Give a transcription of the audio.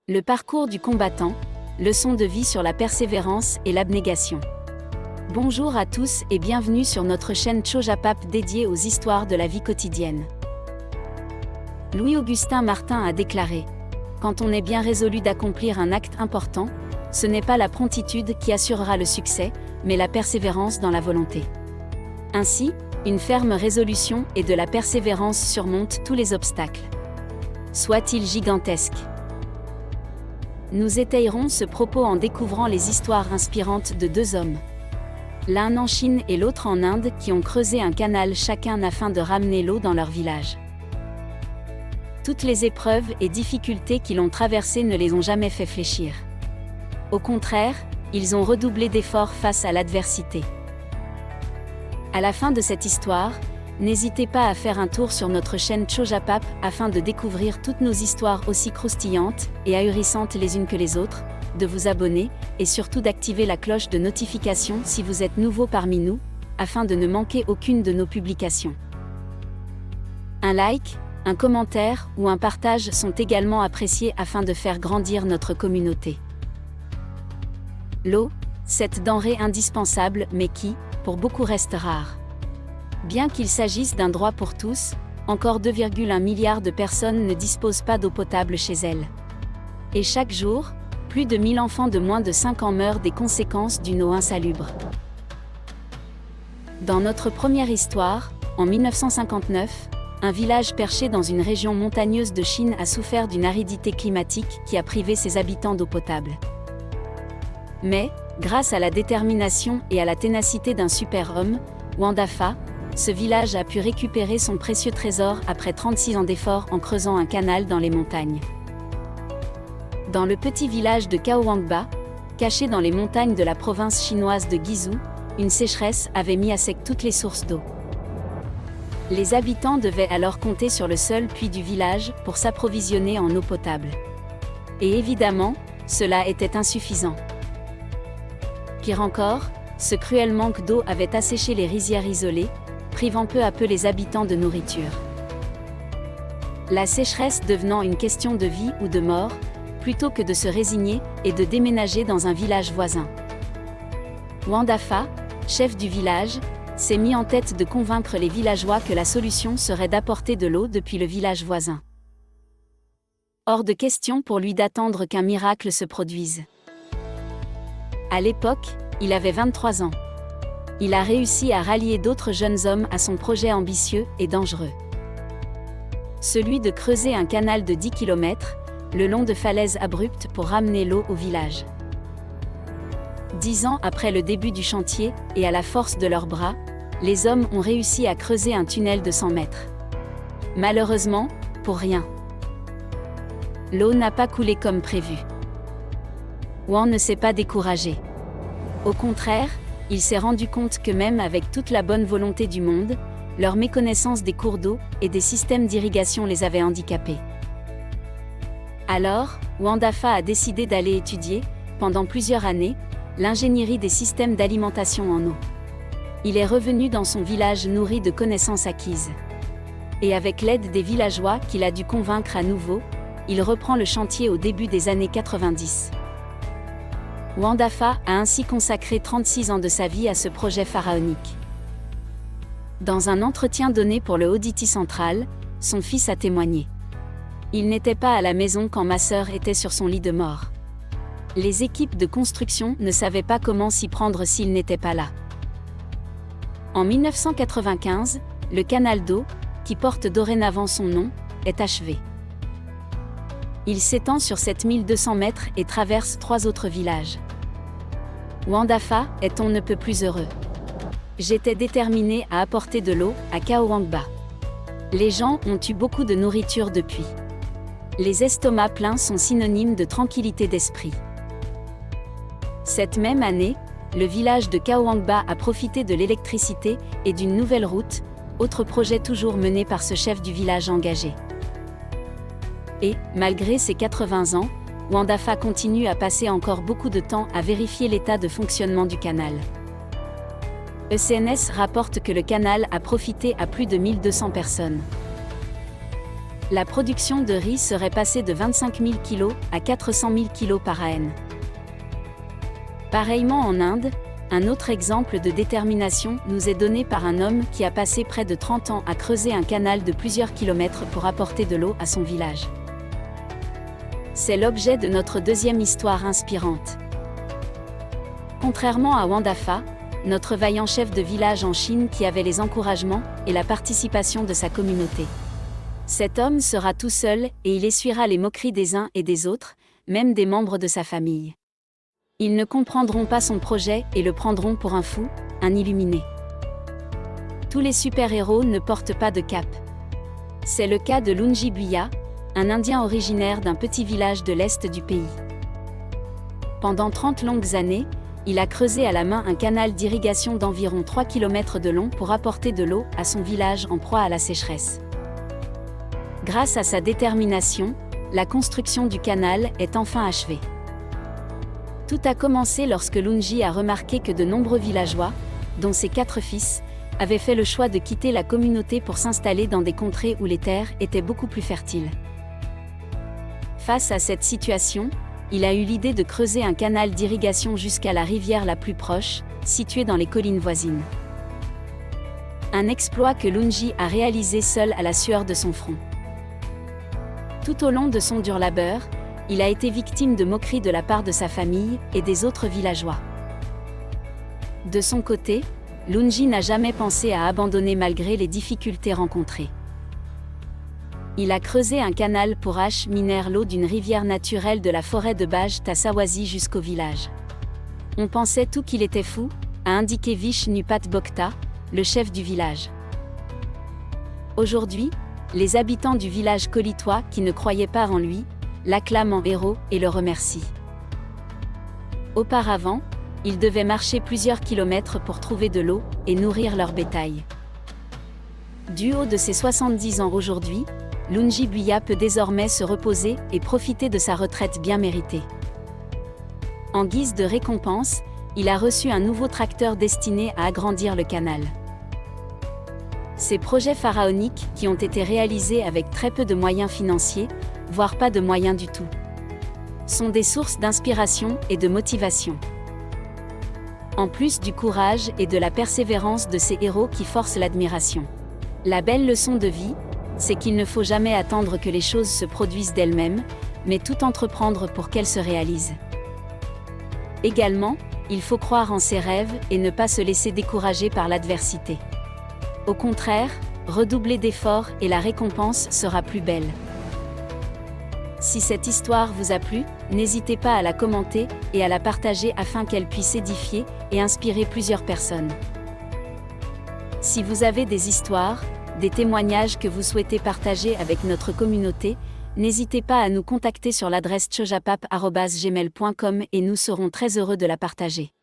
Le parcours du combattant, leçon de vie sur la persévérance et l'abnégation. Bonjour à tous et bienvenue sur notre chaîne Chojapap dédiée aux histoires de la vie quotidienne. Louis-Augustin Martin a déclaré : quand on est bien résolu d'accomplir un acte important, ce n'est pas la promptitude qui assurera le succès, mais la persévérance dans la volonté. Ainsi, une ferme résolution et de la persévérance surmontent tous les obstacles. Soient-ils gigantesques. Nous étayerons ce propos en découvrant les histoires inspirantes de deux hommes. L'un en Chine et l'autre en Inde qui ont creusé un canal chacun afin de ramener l'eau dans leur village. Toutes les épreuves et difficultés qu'ils ont traversées ne les ont jamais fait fléchir. Au contraire, ils ont redoublé d'efforts face à l'adversité. À la fin de cette histoire, n'hésitez pas à faire un tour sur notre chaîne Chojapap afin de découvrir toutes nos histoires aussi croustillantes et ahurissantes les unes que les autres, de vous abonner et surtout d'activer la cloche de notification si vous êtes nouveau parmi nous, afin de ne manquer aucune de nos publications. Un like, un commentaire ou un partage sont également appréciés afin de faire grandir notre communauté. L'eau, cette denrée indispensable mais qui, pour beaucoup reste rare. Bien qu'il s'agisse d'un droit pour tous, encore 2,1 milliards de personnes ne disposent pas d'eau potable chez elles. Et chaque jour, plus de 1000 enfants de moins de 5 ans meurent des conséquences d'une eau insalubre. Dans notre première histoire, en 1959, un village perché dans une région montagneuse de Chine a souffert d'une aridité climatique qui a privé ses habitants d'eau potable. Mais, grâce à la détermination et à la ténacité d'un super-homme, Wang Dafa, ce village a pu récupérer son précieux trésor après 36 ans d'efforts en creusant un canal dans les montagnes. Dans le petit village de Caowangba, caché dans les montagnes de la province chinoise de Guizhou, une sécheresse avait mis à sec toutes les sources d'eau. Les habitants devaient alors compter sur le seul puits du village pour s'approvisionner en eau potable. Et évidemment, cela était insuffisant. Pire encore, ce cruel manque d'eau avait asséché les rizières isolées, privant peu à peu les habitants de nourriture. La sécheresse devenant une question de vie ou de mort, plutôt que de se résigner et de déménager dans un village voisin. Wang Dafa, chef du village, s'est mis en tête de convaincre les villageois que la solution serait d'apporter de l'eau depuis le village voisin. Hors de question pour lui d'attendre qu'un miracle se produise. À l'époque, il avait 23 ans. Il a réussi à rallier d'autres jeunes hommes à son projet ambitieux et dangereux. Celui de creuser un canal de 10 km, le long de falaises abruptes pour ramener l'eau au village. 10 ans après le début du chantier, et à la force de leurs bras, les hommes ont réussi à creuser un tunnel de 100 mètres. Malheureusement, pour rien. L'eau n'a pas coulé comme prévu. Wang ne s'est pas découragé. Au contraire, il s'est rendu compte que même avec toute la bonne volonté du monde, leur méconnaissance des cours d'eau et des systèmes d'irrigation les avait handicapés. Alors, Wang Dafa a décidé d'aller étudier, pendant plusieurs années, l'ingénierie des systèmes d'alimentation en eau. Il est revenu dans son village nourri de connaissances acquises. Et avec l'aide des villageois qu'il a dû convaincre à nouveau, il reprend le chantier au début des années 90. Wang Dafa a ainsi consacré 36 ans de sa vie à ce projet pharaonique. Dans un entretien donné pour le Auditi Central, son fils a témoigné. Il n'était pas à la maison quand ma sœur était sur son lit de mort. Les équipes de construction ne savaient pas comment s'y prendre s'il n'était pas là. En 1995, le canal d'eau, qui porte dorénavant son nom, est achevé. Il s'étend sur 7200 mètres et traverse 3 autres villages. Wang Dafa est on ne peut plus heureux. J'étais déterminé à apporter de l'eau à Caowangba. Les gens ont eu beaucoup de nourriture depuis. Les estomacs pleins sont synonymes de tranquillité d'esprit. Cette même année, le village de Caowangba a profité de l'électricité et d'une nouvelle route, autre projet toujours mené par ce chef du village engagé. Et, malgré ses 80 ans, Wang Dafa continue à passer encore beaucoup de temps à vérifier l'état de fonctionnement du canal. ECNS rapporte que le canal a profité à plus de 1200 personnes. la production de riz serait passée de 25 000 kg à 400 000 kg par âne. Pareillement en Inde, un autre exemple de détermination nous est donné par un homme qui a passé près de 30 ans à creuser un canal de plusieurs kilomètres pour apporter de l'eau à son village. C'est l'objet de notre deuxième histoire inspirante. Contrairement à Wang Dafa, notre vaillant chef de village en Chine qui avait les encouragements et la participation de sa communauté. Cet homme sera tout seul et il essuiera les moqueries des uns et des autres, même des membres de sa famille. Ils ne comprendront pas son projet et le prendront pour un fou, un illuminé. Tous les super-héros ne portent pas de cape. C'est le cas de Lungi Buya, un Indien originaire d'un petit village de l'est du pays. Pendant 30 longues années, il a creusé à la main un canal d'irrigation d'environ 3 km de long pour apporter de l'eau à son village en proie à la sécheresse. Grâce à sa détermination, la construction du canal est enfin achevée. Tout a commencé lorsque Lungi a remarqué que de nombreux villageois, dont ses 4 fils, avaient fait le choix de quitter la communauté pour s'installer dans des contrées où les terres étaient beaucoup plus fertiles. Face à cette situation, il a eu l'idée de creuser un canal d'irrigation jusqu'à la rivière la plus proche, située dans les collines voisines. Un exploit que Lungi a réalisé seul à la sueur de son front. Tout au long de son dur labeur, il a été victime de moqueries de la part de sa famille et des autres villageois. De son côté, Lungi n'a jamais pensé à abandonner malgré les difficultés rencontrées. Il a creusé un canal pour acheminer l'eau d'une rivière naturelle de la forêt de Baj Tassawazi jusqu'au village. On pensait tout qu'il était fou, a indiqué Vishnupat Bokta, le chef du village. Aujourd'hui, les habitants du village colitois qui ne croyaient pas en lui, l'acclament en héros et le remercient. Auparavant, ils devaient marcher plusieurs kilomètres pour trouver de l'eau et nourrir leur bétail. Du haut de ses 70 ans aujourd'hui, Lungi Buya peut désormais se reposer et profiter de sa retraite bien méritée. En guise de récompense, il a reçu un nouveau tracteur destiné à agrandir le canal. Ces projets pharaoniques, qui ont été réalisés avec très peu de moyens financiers, voire pas de moyens du tout, sont des sources d'inspiration et de motivation. En plus du courage et de la persévérance de ces héros qui forcent l'admiration. La belle leçon de vie, c'est qu'il ne faut jamais attendre que les choses se produisent d'elles-mêmes, mais tout entreprendre pour qu'elles se réalisent. Également, il faut croire en ses rêves et ne pas se laisser décourager par l'adversité. Au contraire, redoubler d'efforts et la récompense sera plus belle. Si cette histoire vous a plu, n'hésitez pas à la commenter et à la partager afin qu'elle puisse édifier et inspirer plusieurs personnes. Si vous avez des histoires, des témoignages que vous souhaitez partager avec notre communauté, n'hésitez pas à nous contacter sur l'adresse chojapap@gmail.com et nous serons très heureux de la partager.